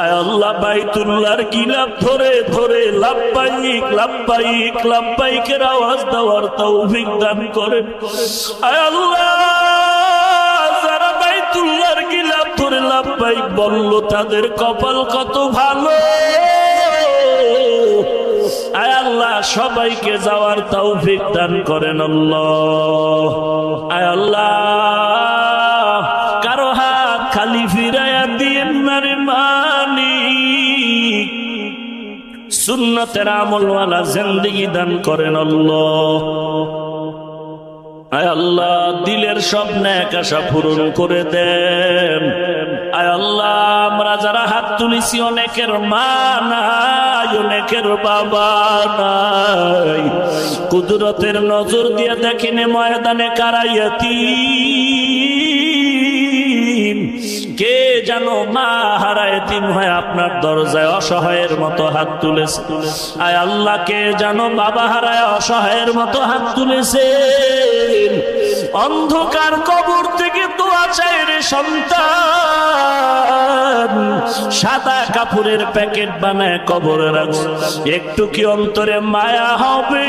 আয় আল্লাহ বাইতুল্লাহর গিলাফ ধরে ধরে লাব্বাইক লাব্বাইক লাব্বাইকের আওয়াজ দেওয়ার তৌফিক দান করেন। আয় আল্লাহ যারা বাইতুল্লাহর গিলাফ ধরে লাব্বাইক বলল তাদের কপাল কত ভালো। আয় আল্লাহ সবাইকে যাওয়ার তৌফিক দান করেন আল্লাহ। আয় আল্লাহ কারো হাত খালি ফিরাইয়া দিয়েন না রে মালিক, সুন্নতের আমলওয়ালা জিন্দেগি দান করেন আল্লাহ। আয় আল্লাহ দিলের সব নেক আশা পূরণ করে দেন। আয় আল্লাহ আমরা যারা হাত তুলেছি অনেকের মা নাই, অনেকের বাবা নাই, কুদরতের নজর দিয়ে দেখেন ময়দানে কারাইয়াতি কে জানো মা হারা এতিম হয়ে আপনার দরজায় অসহায়ের মতো হাত তুলেছে। আয় আল্লাহ কে জানো বাবা হারায় অসহায়ের মতো হাত তুলেছে। অন্ধকার কবর থেকে দোয়া চায় রে সন্তান, সাদা কাপড়ের প্যাকেট বানায় কবরে রাখছে। একটু কি অন্তরে মায়া হবে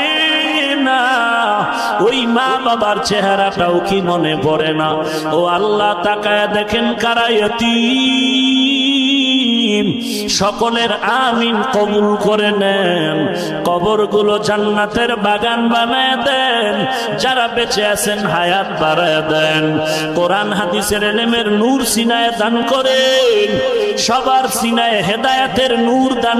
না? ওই মা বাবার চেহারাটাও কি মনে পড়ে না? ও আল্লাহ তাকায়া দেখেন কারা ইতিম, সকলের আমিন কবুল করে নেন। কবরগুলো জান্নাতের বাগান বানায় দেন। যারা বেঁচে আছেন হায়াত বাড়ায় দেন। কোরআন হাদিসের ইলমের নূর সিনায় দান করেন। সবার সিনায় হেদায়েতের নূর দান